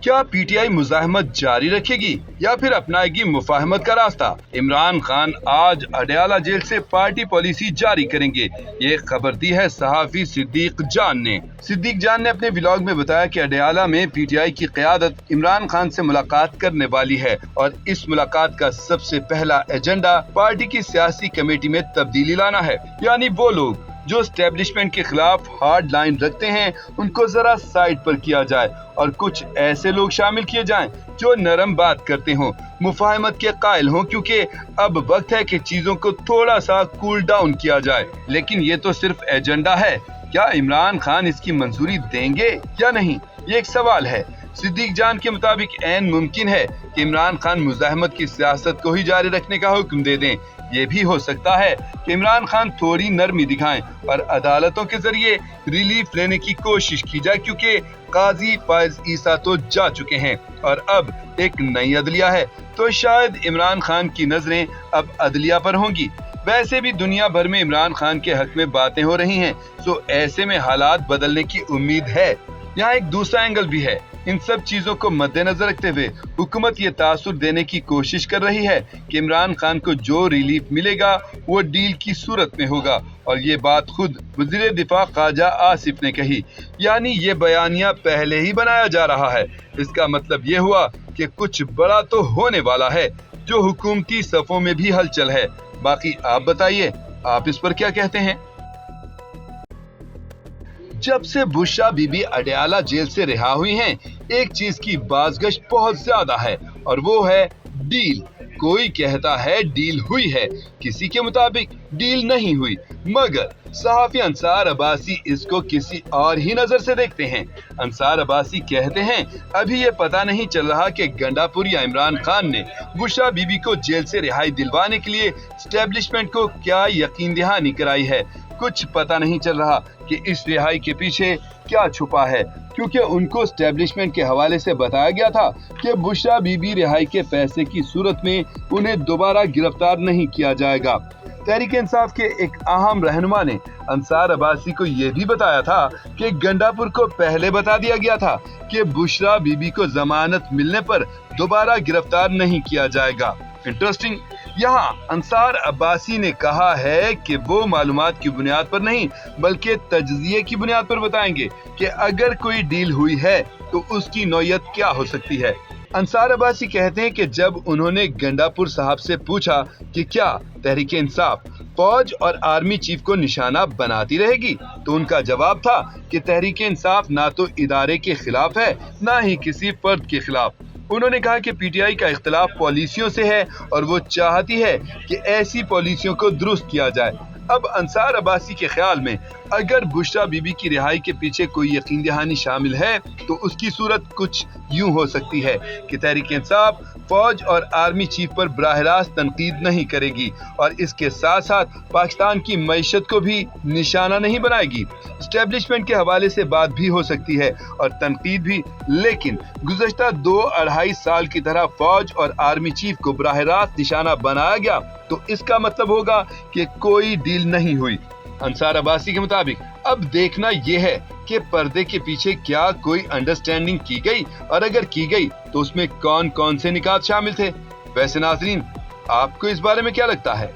क्या P T I मुजाहमत जारी रखेगी या फिर अपनाएगी मुफाहमत का रास्ता? इमरान खान आज अडयाला जेल से पार्टी पॉलिसी जारी करेंगे, ये खबर दी है सहाफी सिद्दीक जान ने। सिद्दीक जान ने अपने व्लॉग में बताया कि अडयाला में पी टी आई की क़यादत इमरान खान से मुलाकात करने वाली है और इस मुलाकात का सबसे पहला एजेंडा पार्टी की सियासी कमेटी में तब्दीली लाना है। यानी वो लोग जो एस्टेब्लिशमेंट के खिलाफ हार्ड लाइन रखते हैं उनको जरा साइड पर किया जाए और कुछ ऐसे लोग शामिल किए जाएं जो नरम बात करते हों, मुफाहमत के कायल हों, क्योंकि अब वक्त है कि चीजों को थोड़ा सा कूल डाउन किया जाए। लेकिन ये तो सिर्फ एजेंडा है, क्या इमरान खान इसकी मंजूरी देंगे या नहीं, ये एक सवाल है। सिद्दीक जान के मुताबिक ऐन मुमकिन है कि इमरान खान मुजाहमत की सियासत को ही जारी रखने का हुक्म दे दें। ये भी हो सकता है कि इमरान खान थोड़ी नरमी दिखाएं और अदालतों के जरिए रिलीफ लेने की कोशिश की जाए, क्योंकि काजी फायज ईसा तो जा चुके हैं और अब एक नई अदलिया है, तो शायद इमरान खान की नजरें अब अदलिया पर होंगी। वैसे भी दुनिया भर में इमरान खान के हक में बातें हो रही हैं, तो ऐसे में हालात बदलने की उम्मीद है। यहाँ एक दूसरा एंगल भी है। इन सब चीजों को मद्देनजर रखते हुए हुकूमत ये तासुर देने की कोशिश कर रही है कि इमरान खान को जो रिलीफ मिलेगा वो डील की सूरत में होगा, और ये बात खुद वज़ीर दिफा ख्वाजा आसिफ ने कही। यानी ये बयानिया पहले ही बनाया जा रहा है। इसका मतलब ये हुआ कि कुछ बड़ा तो होने वाला है, जो हुकूमती सफों में भी हलचल है। बाकी आप बताइए, आप इस पर क्या कहते हैं? जब से बुशरा बीबी अडयाला जेल से रिहा हुई हैं, एक चीज की बाज़गश्त बहुत ज्यादा है और वो है डील। कोई कहता है डील हुई है, किसी के मुताबिक डील नहीं हुई, मगर सहाफी अंसार अब्बासी इसको किसी और ही नजर से देखते हैं। अंसार अब्बासी कहते हैं अभी ये पता नहीं चल रहा कि गंडापुर या इमरान खान ने बुशरा बीबी को जेल से रिहाई दिलवाने के लिए एस्टेब्लिशमेंट को क्या यकीन दहानी कराई है। कुछ पता नहीं चल रहा कि इस रिहाई के पीछे क्या छुपा है, क्योंकि उनको एस्टेब्लिशमेंट के हवाले से बताया गया था कि बुशरा बीबी रिहाई के पैसे की सूरत में उन्हें दोबारा गिरफ्तार नहीं किया जाएगा। तहरीक इंसाफ के एक अहम रहनुमा ने अंसार अब्बासी को यह भी बताया था कि गंडापुर को पहले बता दिया गया था कि बुशरा बीबी को जमानत मिलने पर दोबारा गिरफ्तार नहीं किया जाएगा। इंटरेस्टिंग, यहाँ अंसार अब्बासी ने कहा है कि वो मालूमात की बुनियाद पर नहीं बल्कि तजज़िये की बुनियाद पर बताएंगे कि अगर कोई डील हुई है तो उसकी नौयत क्या हो सकती है। अंसार अब्बासी कहते हैं कि जब उन्होंने गंडापुर साहब से पूछा कि क्या तहरीक इंसाफ फौज और आर्मी चीफ को निशाना बनाती रहेगी, तो उनका जवाब था कि तहरीक इंसाफ ना तो इदारे के खिलाफ है ना ही किसी फर्द के खिलाफ। उन्होंने कहा कि पीटीआई का इख्तिलाफ पॉलिसियों से है और वो चाहती है कि ऐसी पॉलिसियों को दुरुस्त किया जाए। अब अंसार अब्बासी के ख्याल में अगर बुशरा बीबी की रिहाई के पीछे कोई यकीन दहानी शामिल है तो उसकी सूरत कुछ यूं हो सकती है कि तहरीक इंसाफ फौज और आर्मी चीफ पर बराह रास्त तनकीद नहीं करेगी और इसके साथ साथ पाकिस्तान की मईशत को भी निशाना नहीं बनाएगी। एस्टेब्लिशमेंट के हवाले से बात भी हो सकती है और तनकीद भी, लेकिन गुज़श्ता 2-2.5 साल की तरह फौज और आर्मी चीफ को बराह रास्त निशाना बनाया गया तो इसका मतलब होगा कि कोई डील नहीं हुई। अंसार अब्बासी के मुताबिक अब देखना यह है कि पर्दे के पीछे क्या कोई अंडरस्टैंडिंग की गई और अगर की गई तो उसमें कौन कौन से निकात शामिल थे। वैसे नाज़रीन, आपको इस बारे में क्या लगता है?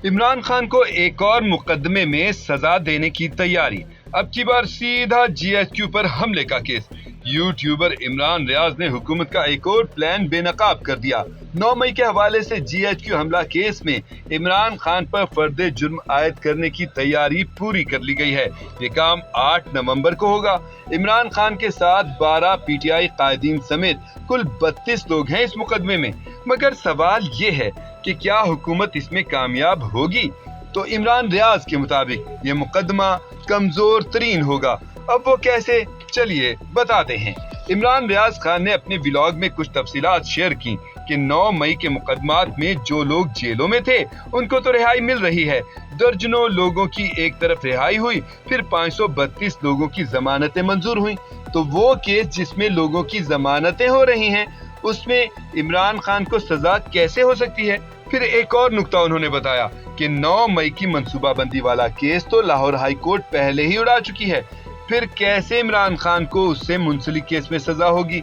इमरान खान को एक और मुकदमे में सजा देने की तैयारी। अब की बार सीधा GHQ पर हमले का केस। यूट्यूबर इमरान रियाज ने हुकूमत का एक और प्लान बेनकाब कर दिया। 9 मई के हवाले से GHQ हमला केस में इमरान खान पर फर्दे जुर्म आयद करने की तैयारी पूरी कर ली गई है। ये काम 8 नवंबर को होगा। इमरान खान के साथ 12 PTI कायदीन समेत कुल 32 लोग हैं इस मुकदमे में। मगर सवाल ये है कि क्या हुकूमत इसमें कामयाब होगी? तो इमरान रियाज के मुताबिक ये मुकदमा कमजोर तरीन होगा। अब वो कैसे, चलिए बताते हैं। इमरान रियाज खान ने अपने व्लॉग में कुछ तफसीलात शेयर की कि 9 मई के मुकदमात में जो लोग जेलों में थे उनको तो रिहाई मिल रही है। दर्जनों लोगों की एक तरफ रिहाई हुई, फिर 532 लोगों की जमानतें मंजूर हुई। तो वो केस जिसमें लोगों की जमानतें हो रही हैं उसमें इमरान खान को सजा कैसे हो सकती है? फिर एक और नुक्ता उन्होंने बताया कि 9 मई की मंसूबाबंदी वाला केस तो लाहौर हाई कोर्ट पहले ही उड़ा चुकी है। پھر کیسے عمران خان کو اس سے منسلک کیس میں سزا ہوگی؟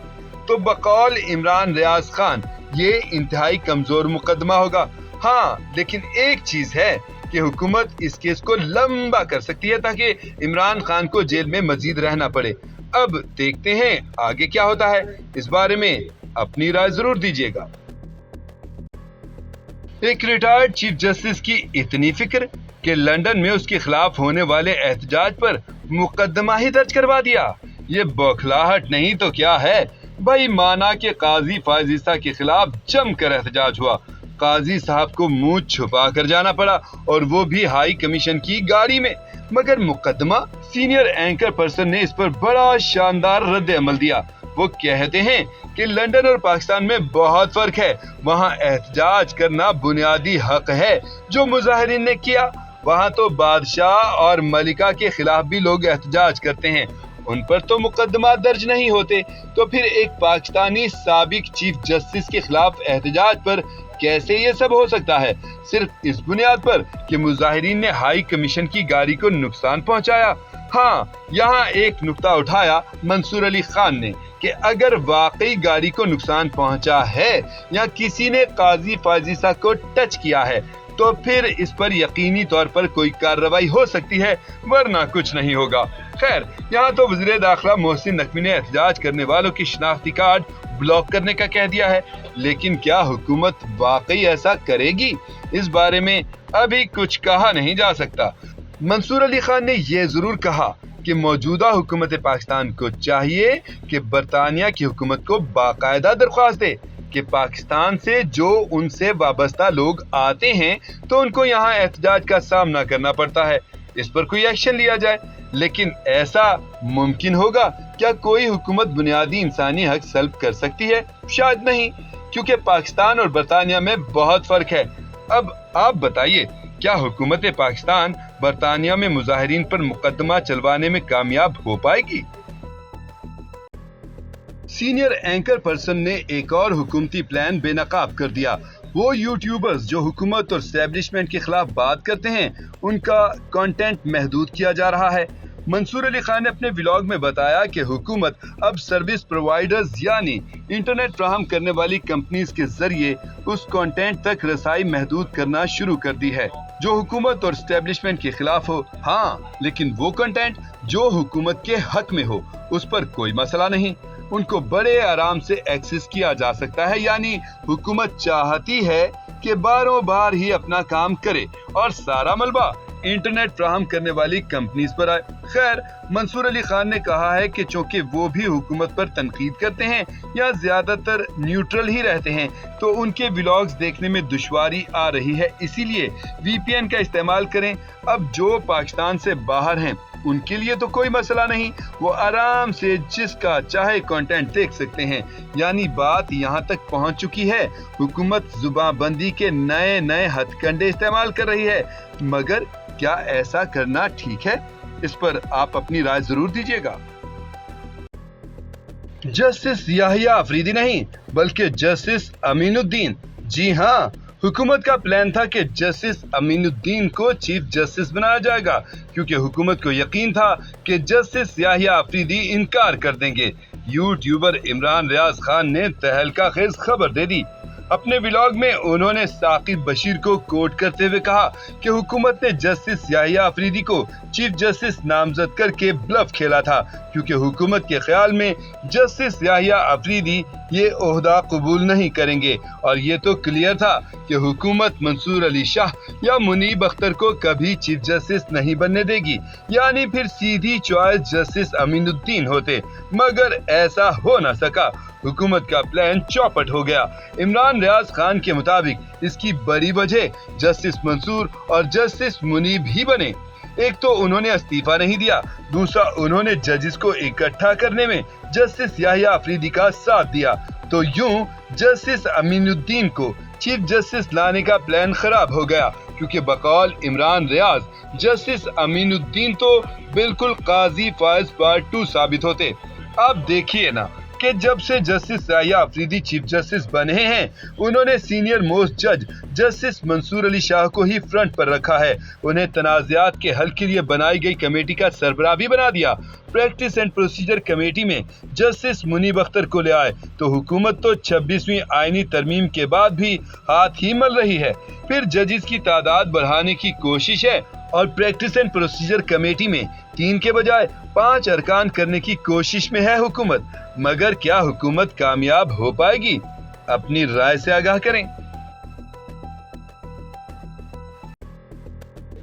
تو بقول عمران ریاض خان یہ انتہائی کمزور مقدمہ ہوگا۔ ہاں لیکن ایک چیز ہے کہ حکومت اس کیس کو لمبا کر سکتی ہے تاکہ عمران خان کو جیل میں مزید رہنا پڑے۔ اب دیکھتے ہیں آگے کیا ہوتا ہے، اس بارے میں اپنی رائے ضرور دیجیے گا۔ ایک ریٹائرڈ چیف جسٹس کی اتنی فکر کہ لندن میں اس کے خلاف ہونے والے احتجاج پر مقدمہ ہی درج کروا دیا۔ یہ بوکھلاہٹ نہیں تو کیا ہے بھائی، مانا کہ قاضی فائز عیسیٰ کے خلاف جم کر احتجاج ہوا، قاضی صاحب کو منہ چھپا کر جانا پڑا اور وہ بھی ہائی کمیشن کی گاڑی میں، مگر مقدمہ سینئر اینکر پرسن نے اس پر بڑا شاندار رد عمل دیا۔ وہ کہتے ہیں کہ لندن اور پاکستان میں بہت فرق ہے، وہاں احتجاج کرنا بنیادی حق ہے جو مظاہرین نے کیا، وہاں تو بادشاہ اور ملکہ کے خلاف بھی لوگ احتجاج کرتے ہیں، ان پر تو مقدمات درج نہیں ہوتے، تو پھر ایک پاکستانی سابق چیف جسٹس کے خلاف احتجاج پر کیسے یہ سب ہو سکتا ہے؟ صرف اس بنیاد پر کہ مظاہرین نے ہائی کمیشن کی گاڑی کو نقصان پہنچایا۔ ہاں یہاں ایک نقطہ اٹھایا منصور علی خان نے کہ اگر واقعی گاڑی کو نقصان پہنچا ہے یا کسی نے قاضی فائز عیسیٰ کو ٹچ کیا ہے تو پھر اس پر یقینی طور پر کوئی کارروائی ہو سکتی ہے، ورنہ کچھ نہیں ہوگا۔ خیر، یہاں تو وزیر داخلہ محسن نقوی نے احتجاج کرنے والوں کی شناختی کارڈ بلاک کرنے کا کہہ دیا ہے، لیکن کیا حکومت واقعی ایسا کرے گی؟ اس بارے میں ابھی کچھ کہا نہیں جا سکتا۔ منصور علی خان نے یہ ضرور کہا کہ موجودہ حکومت پاکستان کو چاہیے کہ برطانیہ کی حکومت کو باقاعدہ درخواست دے کہ پاکستان سے جو ان سے وابستہ لوگ آتے ہیں تو ان کو یہاں احتجاج کا سامنا کرنا پڑتا ہے، اس پر کوئی ایکشن لیا جائے۔ لیکن ایسا ممکن ہوگا؟ کیا کوئی حکومت بنیادی انسانی حق سلب کر سکتی ہے؟ شاید نہیں، کیونکہ پاکستان اور برطانیہ میں بہت فرق ہے۔ اب آپ بتائیے، کیا حکومت پاکستان برطانیہ میں مظاہرین پر مقدمہ چلوانے میں کامیاب ہو پائے گی؟ سینئر اینکر پرسن نے ایک اور حکومتی پلان بے نقاب کر دیا۔ وہ یوٹیوبرز جو حکومت اور اسٹیبلشمنٹ کے خلاف بات کرتے ہیں ان کا کنٹینٹ محدود کیا جا رہا ہے۔ منصور علی خان نے اپنے ولاگ میں بتایا کہ حکومت اب سروس پرووائیڈرز یعنی انٹرنیٹ فراہم کرنے والی کمپنیز کے ذریعے اس کنٹینٹ تک رسائی محدود کرنا شروع کر دی ہے جو حکومت اور اسٹیبلشمنٹ کے خلاف ہو۔ ہاں لیکن وہ کنٹینٹ جو حکومت کے حق میں ہو اس پر کوئی مسئلہ نہیں، ان کو بڑے آرام سے ایکسس کیا جا سکتا ہے، یعنی حکومت چاہتی ہے کہ باروں بار ہی اپنا کام کرے اور سارا ملبہ انٹرنیٹ فراہم کرنے والی کمپنیز پر آئے۔ خیر، منصور علی خان نے کہا ہے کہ چونکہ وہ بھی حکومت پر تنقید کرتے ہیں یا زیادہ تر نیوٹرل ہی رہتے ہیں تو ان کے ولاگز دیکھنے میں دشواری آ رہی ہے، اسی لیے وی پی این کا استعمال کریں۔ اب جو پاکستان سے باہر ہیں ان کے لیے تو کوئی مسئلہ نہیں، وہ آرام سے جس کا چاہے کنٹینٹ دیکھ سکتے ہیں۔ یعنی بات یہاں تک پہنچ چکی ہے، حکومت زبان بندی کے نئے نئے ہتھ کنڈے استعمال کر رہی ہے، مگر کیا ایسا کرنا ٹھیک ہے؟ اس پر آپ اپنی رائے ضرور دیجیے گا۔ جسٹس یحییٰ آفریدی نہیں بلکہ جسٹس امین الدین۔ جی ہاں، حکومت کا پلان تھا کہ جسٹس امین الدین کو چیف جسٹس بنایا جائے گا کیونکہ حکومت کو یقین تھا کہ جسٹس یحییٰ آفریدی انکار کر دیں گے۔ یوٹیوبر عمران ریاض خان نے تہلکہ خیز خبر دے دی۔ اپنے ولاگ میں انہوں نے ثاقب بشیر کو کوٹ کرتے ہوئے کہا کہ حکومت نے جسٹس یحییٰ آفریدی کو چیف جسٹس نامزد کر کے بلف کھیلا تھا کیونکہ حکومت کے خیال میں جسٹس یحییٰ آفریدی یہ عہدہ قبول نہیں کریں گے، اور یہ تو کلیئر تھا کہ حکومت منصور علی شاہ یا منیب اختر کو کبھی چیف جسٹس نہیں بننے دے گی، یعنی پھر سیدھی چوائس جسٹس امین الدین ہوتے، مگر ایسا ہو نہ سکا۔ حکومت کا پلان چوپٹ ہو گیا۔ عمران ریاض خان کے مطابق اس کی بڑی وجہ جسٹس منصور اور جسٹس منیب ہی بنے۔ ایک تو انہوں نے استعفیٰ نہیں دیا، دوسرا انہوں نے ججز کو اکٹھا کرنے میں جسٹس یحییٰ آفریدی کا ساتھ دیا، تو یوں جسٹس امین الدین کو چیف جسٹس لانے کا پلان خراب ہو گیا، کیونکہ بقول عمران ریاض جسٹس امین الدین تو بالکل قاضی فائز پارٹ 2 ثابت ہوتے۔ آپ دیکھیے نا کہ कि जब से जस्टिस राया अफरीदी चीफ जस्टिस बने हैं, उन्होंने सीनियर मोस्ट जज जस्टिस मंसूर अली शाह को ही फ्रंट पर रखा है। उन्हें तनाज़ात के हल के लिए बनाई गई कमेटी का सरबराह भी बना दिया। प्रैक्टिस एंड प्रोसीजर कमेटी में जस्टिस मुनीब अख्तर को ले आए तो हुकूमत तो 26वीं आईनी तरमीम के बाद भी हाथ ही मल रही है। फिर जजेस की तादाद बढ़ाने की कोशिश है और प्रैक्टिस एंड प्रोसीजर कमेटी में 3 के बजाय 5 अरकान करने की कोशिश में है हुकूमत। मगर क्या हुकूमत कामयाब हो पाएगी? अपनी राय से आगाह करें।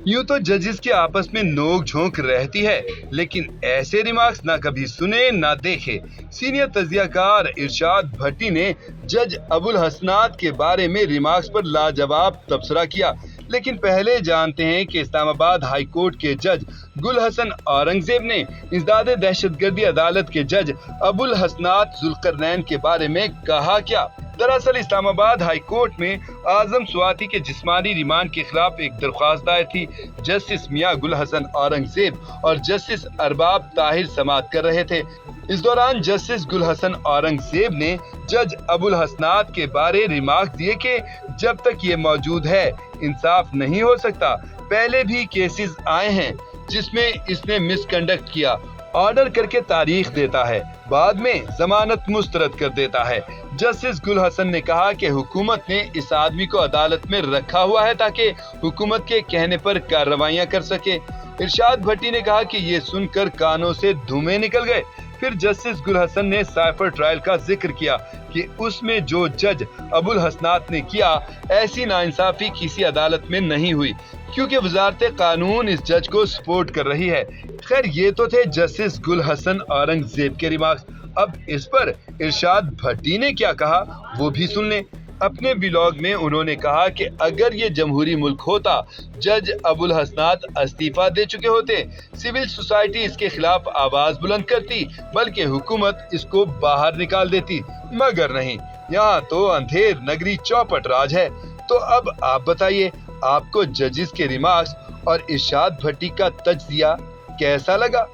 यूं तो जजेस के आपस में नोक झोंक रहती है, लेकिन ऐसे रिमार्क्स ना कभी सुने ना देखे। सीनियर तज्जियाकार इरशाद भट्टी ने जज अबुल हसनात के बारे में रिमार्क्स पर लाजवाब तबसरा किया। लेकिन पहले जानते हैं कि इस्लामाबाद हाई कोर्ट के जज गुल हसन औरंगजेब ने इंसदादे दहशतगर्दी अदालत के जज अबुल हसनात जुल्करनैन के बारे में कहा क्या। दरअसल इस्लामाबाद हाई कोर्ट में आजम स्वाति के जिस्मानी रिमांड के खिलाफ एक दरख्वास्त दायर थी। जस्टिस मियां गुल हसन औरंगजेब और जस्टिस अरबाब ताहिर समाअत कर रहे थे। इस दौरान जस्टिस गुल हसन औरंगजेब ने जज अबुल हसनात के बारे रिमार्क दिए कि जब तक ये मौजूद है इंसाफ नहीं हो सकता। पहले भी केसेस आए हैं जिसमें इसने मिसकंडक्ट किया, ऑर्डर करके तारीख देता है, बाद में जमानत मुस्तरद कर देता है। जस्टिस गुल हसन ने कहा कि हुकूमत ने इस आदमी को अदालत में रखा हुआ है ताकि हुकूमत के कहने पर कार्रवाइयां कर सके। इरशाद भट्टी ने कहा कि ये सुनकर कानों से धुएं निकल गए। फिर जस्टिस गुल हसन ने साइफर ट्रायल का जिक्र किया कि उसमें जो जज अबुल हसनात ने किया, ऐसी नाइंसाफी किसी अदालत में नहीं हुई क्योंकि वजारत कानून इस जज को सपोर्ट कर रही है। खैर ये तो थे जस्टिस गुल हसन औरंगजेब के रिमार्क्स। अब इस पर इरशाद भट्टी ने क्या कहा वो भी सुन लें। अपने व्लॉग में उन्होंने कहा कि अगर ये जमहूरी मुल्क होता, जज अबुल हसनात इस्तीफा दे चुके होते, सिविल सोसाइटी इसके खिलाफ आवाज बुलंद करती, बल्कि हुकूमत इसको बाहर निकाल देती। मगर नहीं, यहाँ तो अंधेर नगरी चौपट राज है। तो अब आप बताइए, आपको जजेस के रिमार्क्स और इरशाद भट्टी का तज्जिया कैसा लगा?